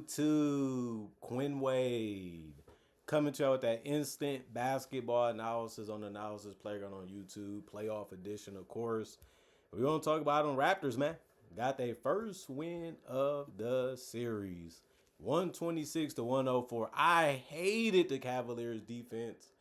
YouTube, Quinn Wade coming to you with that instant basketball analysis on the Analysis Playground on YouTube, playoff edition, of course. We're going to talk about them Raptors, man. Got their first win of the series, 126 to 104. I hated the Cavaliers' defense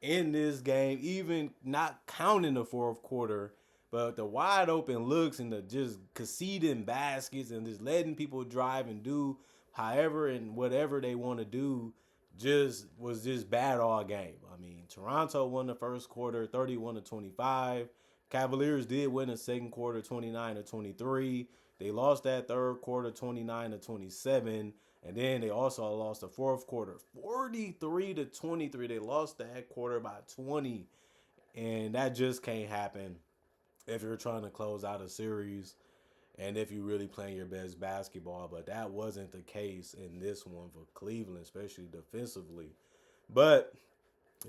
in this game, even not counting the fourth quarter. But the wide open looks and the just conceding baskets and just letting people drive and do however and whatever they want to do just was just bad all game. I mean, Toronto won the first quarter 31 to 25. Cavaliers did win the second quarter 29 to 23. They lost that third quarter 29 to 27. And then they also lost the fourth quarter 43 to 23. They lost that quarter by 20. And that just can't happen if you're trying to close out a series and if you're really playing your best basketball. But that wasn't the case in this one for Cleveland, especially defensively. But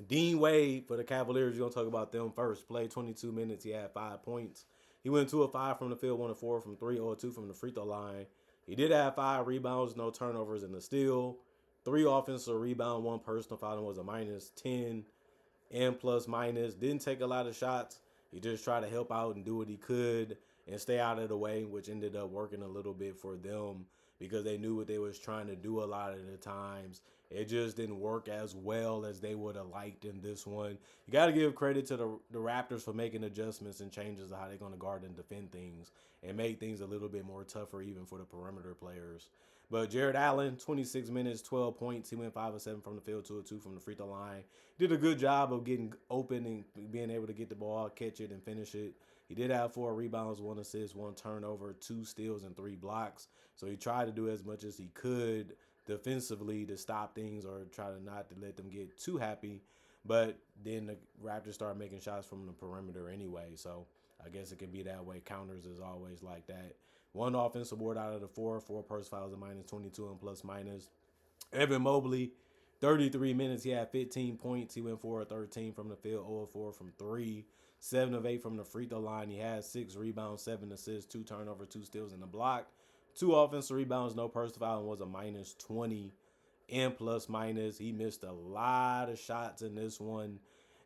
Dean Wade for the Cavaliers, you're going to talk about them first. Played 22 minutes. He had 5 points. He went 2 of 5 from the field, 1 of 4 from 3, 0 of 2 from the free throw line. He did have 5 rebounds, no turnovers, and a steal. 3 offensive rebound, 1 personal foul, and was a minus 10 and plus minus. Didn't take a lot of shots. He just tried to help out and do what he could and stay out of the way, which ended up working a little bit for them because they knew what they was trying to do a lot of the times. It just didn't work as well as they would have liked in this one. You got to give credit to the Raptors for making adjustments and changes to how they're going to guard and defend things and make things a little bit more tougher even for the perimeter players. But Jared Allen, 26 minutes, 12 points. He went 5 of 7 from the field, 2 of 2 from the free throw line. Did a good job of getting open and being able to get the ball, catch it, and finish it. He did have 4 rebounds, 1 assist, 1 turnover, 2 steals, and 3 blocks. So he tried to do as much as he could defensively to stop things or try to not to let them get too happy. But then the Raptors started making shots from the perimeter anyway. So I guess it can be that way. Counters is always like that. 1 offensive board out of the 4 personal fouls, a minus 22 and plus minus. Evan Mobley, 33 minutes. He had 15 points. He went 4 of 13 from the field, 0 of 4 from 3, 7 of 8 from the free throw line. He had 6 rebounds, 7 assists, 2 turnovers, 2 steals, and a block. 2 offensive rebounds, no personal foul, and was a minus 20 and plus minus. He missed a lot of shots in this one.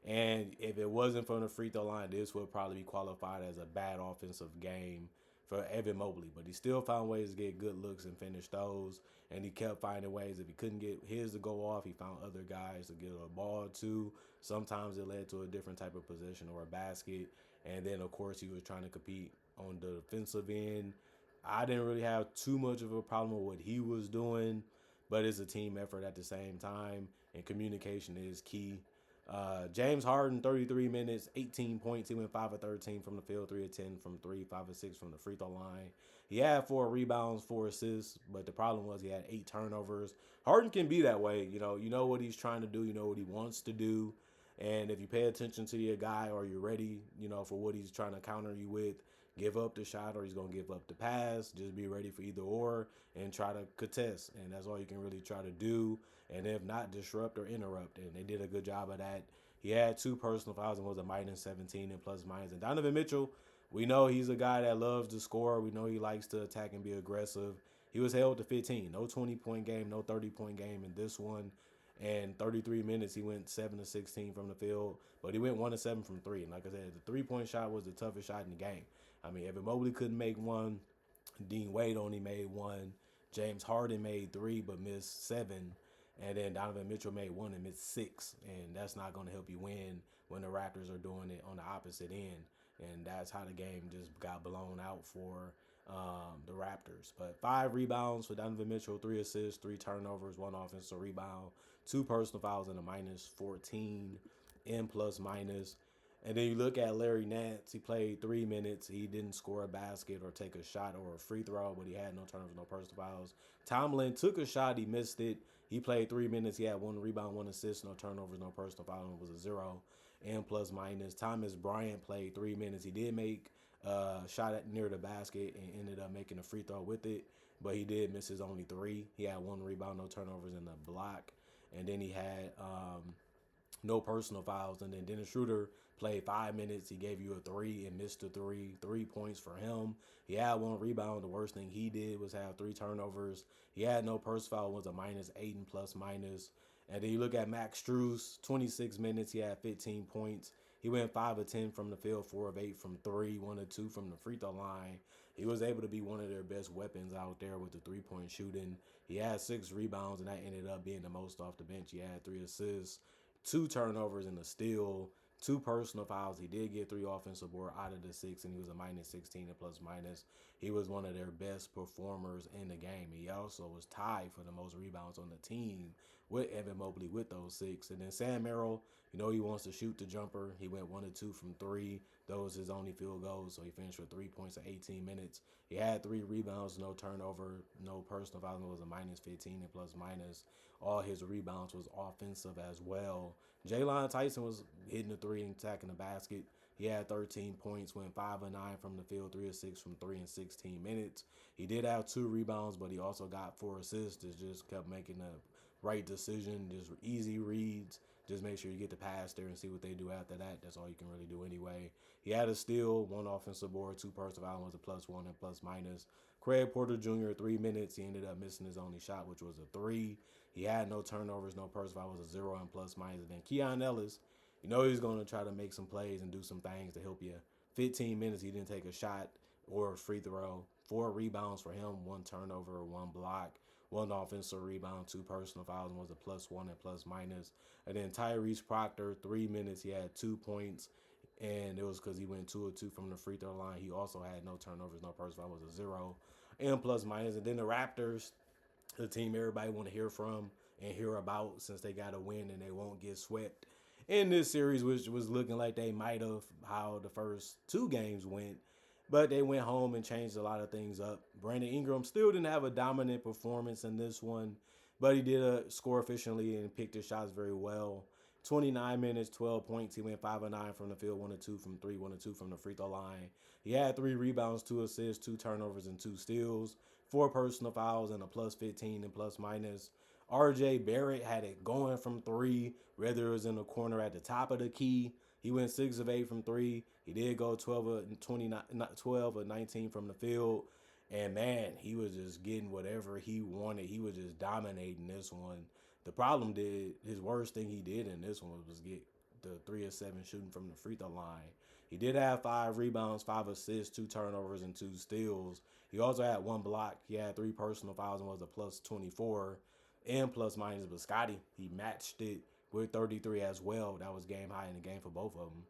And if it wasn't from the free throw line, this would probably be qualified as a bad offensive game for Evan Mobley. But he still found ways to get good looks and finish those. And he kept finding ways. If he couldn't get his to go off, he found other guys to get a ball to. Sometimes it led to a different type of possession or a basket. And then, of course, he was trying to compete on the defensive end. I didn't really have too much of a problem with what he was doing, but it's a team effort at the same time, and communication is key. James Harden, 33 minutes, 18 points. He went 5 of 13 from the field, 3 of 10 from 3, 5 of 6 from the free throw line. He had 4 rebounds, 4 assists, but the problem was he had 8 turnovers. Harden can be that way. You know what he's trying to do. You know what he wants to do. And if you pay attention to your guy or you're ready, for what he's trying to counter you with, give up the shot or he's going to give up the pass. Just be ready for either or and try to contest. And that's all you can really try to do. And if not, disrupt or interrupt. And they did a good job of that. He had 2 personal fouls and was a minus 17 and plus minus. And Donovan Mitchell, we know he's a guy that loves to score. We know he likes to attack and be aggressive. He was held to 15. No 20-point game, no 30-point game in this one. And 33 minutes, he went 7 of 16 from the field. But he went 1 of 7 from 3. And like I said, the 3-point shot was the toughest shot in the game. I mean, Evan Mobley couldn't make 1. Dean Wade only made 1. James Harden made 3 but missed 7. And then Donovan Mitchell made 1 and missed 6. And that's not going to help you win when the Raptors are doing it on the opposite end. And that's how the game just got blown out for the Raptors. But 5 rebounds for Donovan Mitchell, 3 assists, 3 turnovers, 1 offensive rebound, 2 personal fouls, and a minus 14 and plus minus. And then you look at Larry Nance. He played 3 minutes. He didn't score a basket or take a shot or a free throw, but he had no turnovers, no personal fouls. Tomlin took a shot. He missed it. He played 3 minutes. He had 1 rebound, 1 assist, no turnovers, no personal fouls. It was a 0 and plus minus. Thomas Bryant played 3 minutes. He did make a shot near the basket and ended up making a free throw with it, but he did miss his only 3. He had 1 rebound, no turnovers, and a block. And then he had no personal fouls. And then Dennis Schroeder Played 5 minutes. He gave you a three and missed a three. 3 points for him. He had one rebound. The worst thing he did was have 3 turnovers. He had no personal foul. Was a -8 and plus minus. And then you look at Max Strus, 26 minutes. He had 15 points. He went 5 of 10 from the field, 4 of 8 from three, 1 of 2 from the free throw line. He was able to be one of their best weapons out there with the 3-point shooting. He had 6 rebounds, and that ended up being the most off the bench. He had 3 assists, 2 turnovers, and a steal, 2 personal fouls. He did get 3 offensive board out of the 6, and he was a -16 and plus minus. He was one of their best performers in the game. He also was tied for the most rebounds on the team with Evan Mobley with those 6. And then Sam Merrill, he wants to shoot the jumper. He went 1 of 2 from 3. Those his only field goals, so he finished with 3 points in 18 minutes. He had 3 rebounds, no turnover, no personal foul. It was a -15 and plus minus. All his rebounds was offensive as well. Jalen Tyson was hitting the three and attacking the basket. He had 13 points, went 5 of 9 from the field, 3 of 6 from 3 in 16 minutes. He did have 2 rebounds, but he also got 4 assists. Just kept making the right decision, just easy reads. Just make sure you get the pass there and see what they do after that. That's all you can really do anyway. He had a steal, 1 offensive board, 2 personal foul, was a +1 and plus minus. Craig Porter Jr., 3 minutes. He ended up missing his only shot, which was a 3. He had no turnovers, no personal foul, was a 0 and plus minus. And then Keon Ellis, he's going to try to make some plays and do some things to help you. 15 minutes, he didn't take a shot or a free throw. 4 rebounds for him, 1 turnover, 1 block. 1 offensive rebound, 2 personal fouls, and was a +1 and plus minus. And then Tyrese Proctor, 3 minutes, he had 2 points, and it was because he went 2 of 2 from the free throw line. He also had no turnovers, no personal fouls, was a 0 and plus minus. And then the Raptors, the team everybody want to hear from and hear about since they got a win and they won't get swept in this series, which was looking like they might have how the first 2 games went. But they went home and changed a lot of things up. Brandon Ingram still didn't have a dominant performance in this one, but he did score efficiently and picked his shots very well. 29 minutes, 12 points. He went 5 of 9 from the field, 1 of 2 from 3, 1 of 2 from the free throw line. He had 3 rebounds, 2 assists, 2 turnovers, and 2 steals, 4 personal fouls, and a +15 and plus minus. RJ Barrett had it going from 3, whether it was in the corner at the top of the key. He went 6 of 8 from 3. He did go 12 of 19 from the field. And, man, he was just getting whatever he wanted. He was just dominating this one. The problem his worst thing he did in this one was get the 3 of 7 shooting from the free throw line. He did have 5 rebounds, 5 assists, 2 turnovers, and 2 steals. He also had 1 block. He had 3 personal fouls and was a +24 and plus minus. But Scotty, he matched it with 33 as well. That was game high in the game for both of them.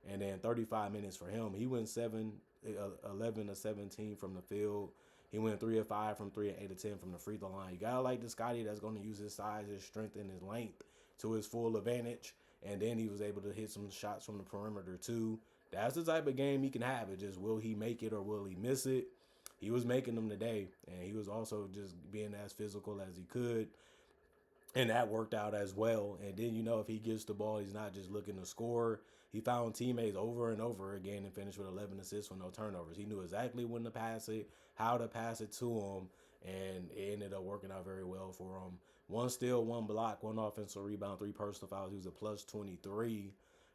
And then 35 minutes for him. He went 11 of 17 from the field. He went 3 of 5 from 3 and 8 of 10 from the free throw line. You got to like the Scotty that's going to use his size, his strength, and his length to his full advantage. And then he was able to hit some shots from the perimeter too. That's the type of game he can have. It just, will he make it or will he miss it? He was making them today. And he was also just being as physical as he could. And that worked out as well. And then, if he gets the ball, he's not just looking to score. He found teammates over and over again and finished with 11 assists with no turnovers. He knew exactly when to pass it, how to pass it to him, and it ended up working out very well for him. 1 steal, 1 block, 1 offensive rebound, 3 personal fouls. He was a +23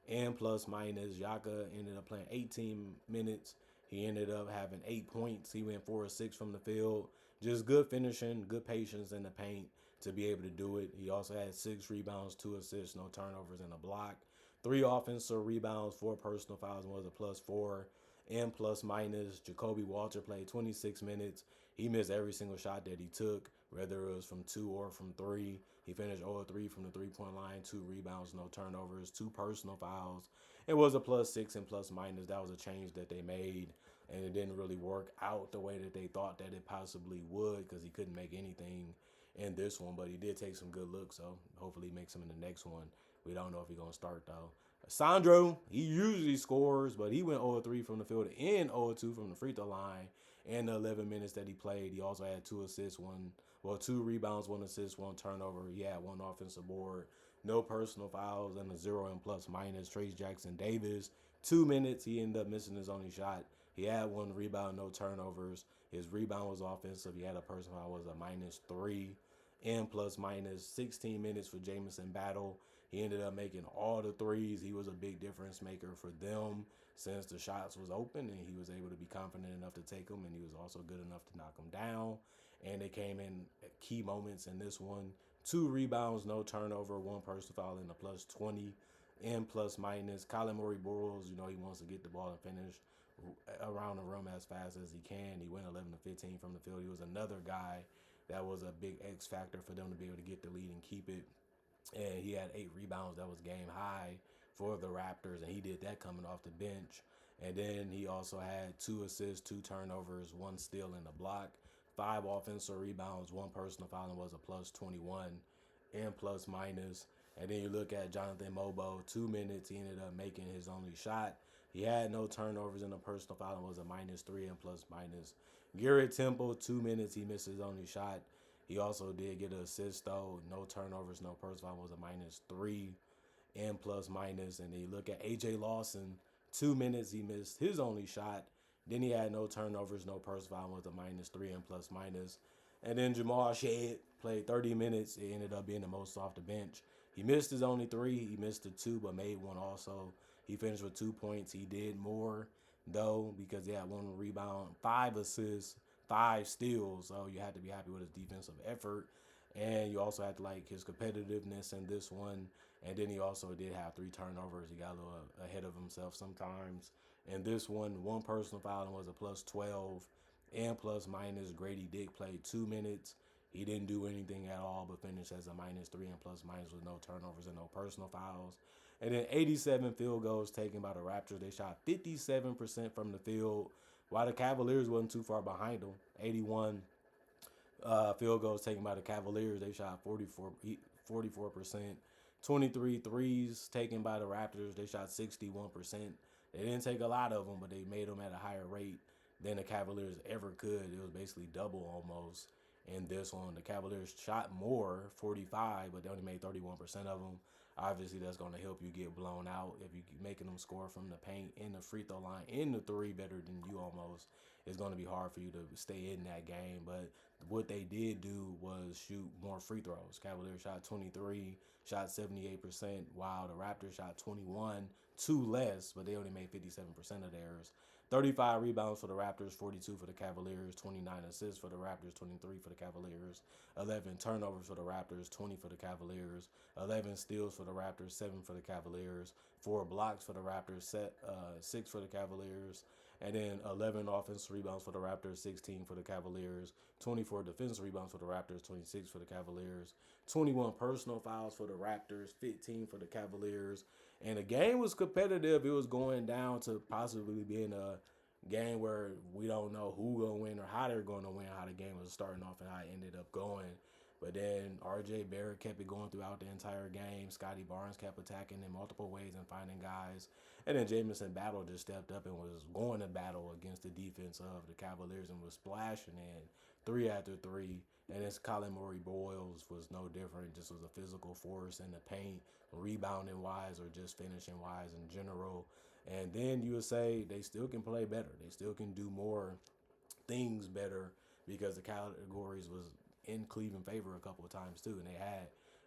and plus minus. Yaka ended up playing 18 minutes. He ended up having 8 points. He went 4 of 6 from the field. Just good finishing, good patience in the paint to be able to do it. He also had 6 rebounds, 2 assists, no turnovers, and a block. 3 offensive rebounds, 4 personal fouls, and was a +4 and plus minus. Jacoby Walter played 26 minutes. He missed every single shot that he took, whether it was from 2 or from 3. He finished 0 of 3 from the 3-point line, 2 rebounds, no turnovers, 2 personal fouls. It was a +6 and plus minus. That was a change that they made, and it didn't really work out the way that they thought that it possibly would because he couldn't make anything in this one, but he did take some good looks, so hopefully he makes them in the next one. We don't know if he's going to start, though. Sandro, he usually scores, but he went 0 of 3 from the field and 0 of 2 from the free throw line in the 11 minutes that he played. He also had 2 assists, 2 rebounds, 1 assist, 1 turnover. He had 1 offensive board, no personal fouls, and a 0 and plus minus. Trace Jackson Davis, 2 minutes. He ended up missing his only shot. He had 1 rebound, no turnovers. His rebound was offensive. He had a personal foul, was a -3 and plus minus. 16 minutes for Jamison Battle. He ended up making all the threes. He was a big difference maker for them since the shots was open, and he was able to be confident enough to take them, and he was also good enough to knock them down. And they came in at key moments in this one. 2 rebounds, no turnover, one personal foul in the plus 20 and plus minus. Colin Murray Burrows, he wants to get the ball and finish around the rim as fast as he can. He went 11 to 15 from the field. He was another guy that was a big X factor for them to be able to get the lead and keep it. And he had 8 rebounds. That was game high for the Raptors, and he did that coming off the bench. And then he also had 2 assists, 2 turnovers, 1 steal, and a block. 5 offensive rebounds, 1 personal foul, and was a plus 21 and plus minus. And then you look at Jonathan Mobo, 2 minutes, he ended up making his only shot. He had no turnovers in a personal foul and was a -3 and plus minus. Garrett Temple, 2 minutes, he missed his only shot. He also did get an assist though, no turnovers, no personal foul, was a -3 and plus minus. And then you look at AJ Lawson, 2 minutes, he missed his only shot. Then he had no turnovers, no personal foul, was a -3 and plus minus. And then Jamal Shead played 30 minutes. It ended up being the most off the bench. He missed his only 3. He missed the 2, but made one also. He finished with 2 points. He did more, though, because he had 1 rebound, 5 assists, 5 steals. So you had to be happy with his defensive effort. And you also had to like his competitiveness in this one. And then he also did have 3 turnovers. He got a little ahead of himself sometimes. And this one personal foul was a plus 12 and plus minus. Grady Dick played 2 minutes. He didn't do anything at all but finished as a -3 and plus minus with no turnovers and no personal fouls. And then 87 field goals taken by the Raptors. They shot 57% from the field, while the Cavaliers wasn't too far behind them. 81 field goals taken by the Cavaliers. They shot 44%. 23 threes taken by the Raptors. They shot 61%. They didn't take a lot of them, but they made them at a higher rate than the Cavaliers ever could. It was basically double almost in this one. The Cavaliers shot more, 45, but they only made 31% of them. Obviously, that's going to help you get blown out if you're making them score from the paint in the free throw line in the 3 better than you almost. It's going to be hard for you to stay in that game. But what they did do was shoot more free throws. Cavaliers shot 23, shot 78%, while the Raptors shot 21, 2 less, but they only made 57% of theirs. 35 rebounds for the Raptors, 42 for the Cavaliers, 29 assists for the Raptors, 23 for the Cavaliers, 11 turnovers for the Raptors, 20 for the Cavaliers, 11 steals for the Raptors, 7 for the Cavaliers, 4 blocks for the Raptors, 6 for the Cavaliers, and then 11 offensive rebounds for the Raptors, 16 for the Cavaliers, 24 defensive rebounds for the Raptors, 26 for the Cavaliers, 21 personal fouls for the Raptors, 15 for the Cavaliers. And the game was competitive. It was going down to possibly being a game where we don't know who going to win or how they're going to win, how the game was starting off and how it ended up going. But then R.J. Barrett kept it going throughout the entire game. Scotty Barnes kept attacking in multiple ways and finding guys. And then Jamison Battle just stepped up and was going to battle against the defense of the Cavaliers and was splashing in 3 after 3. And then Colin Murray Boyles was no different. Just was a physical force in the paint, rebounding wise or just finishing wise in general. And then you would say they still can play better. They still can do more things better because the categories was in Cleveland favor a couple of times too, and they had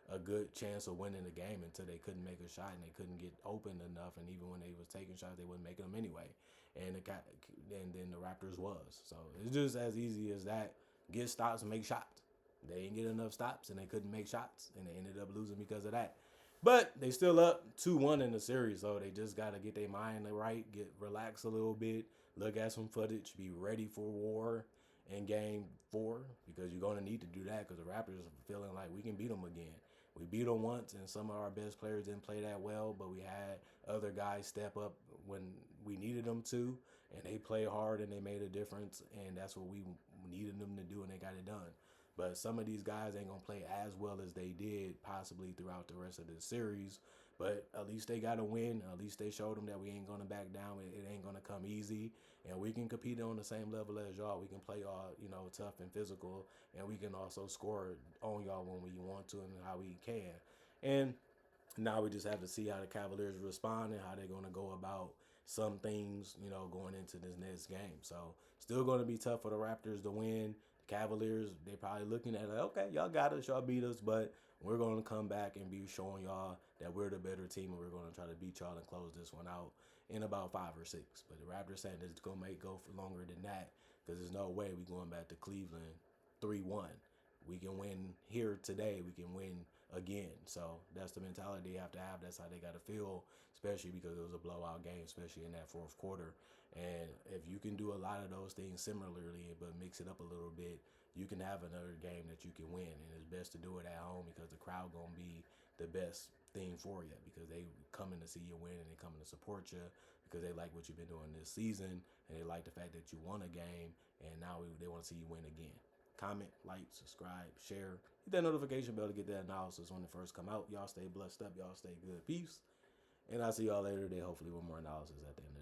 a good chance of winning the game until they couldn't make a shot and they couldn't get open enough. And even when they was taking shots, they wasn't making them anyway. And then the Raptors was. So it's just as easy as that. Get stops and make shots. They didn't get enough stops and they couldn't make shots, and they ended up losing because of that. But they still up 2-1 in the series, so they just got to get their mind right, relax a little bit, look at some footage, be ready for war in game 4, because you're going to need to do that because the Raptors are feeling like we can beat them again. We beat them once, and some of our best players didn't play that well, but we had other guys step up when we needed them to, and they played hard and they made a difference, and that's what we needed them to do, and they got it done. But some of these guys ain't going to play as well as they did possibly throughout the rest of the series. But at least they got a win. At least they showed them that we ain't going to back down. It ain't going to come easy. And we can compete on the same level as y'all. We can play all, tough and physical. And we can also score on y'all when we want to and how we can. And now we just have to see how the Cavaliers respond and how they're going to go about some things, going into this next game. So still going to be tough for the Raptors to win. Cavaliers, they probably looking at it, okay, y'all got us, y'all beat us, but we're going to come back and be showing y'all that we're the better team, and we're going to try to beat y'all and close this one out in about 5 or 6. But the Raptors saying it's going to go for longer than that, because there's no way we going back to Cleveland 3-1. We can win here today. We can win again. So that's the mentality they have to have. That's how they got to feel, especially because it was a blowout game, especially in that fourth quarter. And if you can do a lot of those things similarly, but mix it up a little bit, you can have another game that you can win. And it's best to do it at home because the crowd going to be the best thing for you, because they coming to see you win and they coming to support you because they like what you've been doing this season, and they like the fact that you won a game, and now they want to see you win again. Comment, like, subscribe, share, hit that notification bell to get that analysis when it first come out. Y'all stay blessed up. Y'all stay good. Peace. And I'll see y'all later today, hopefully with more analysis at the end.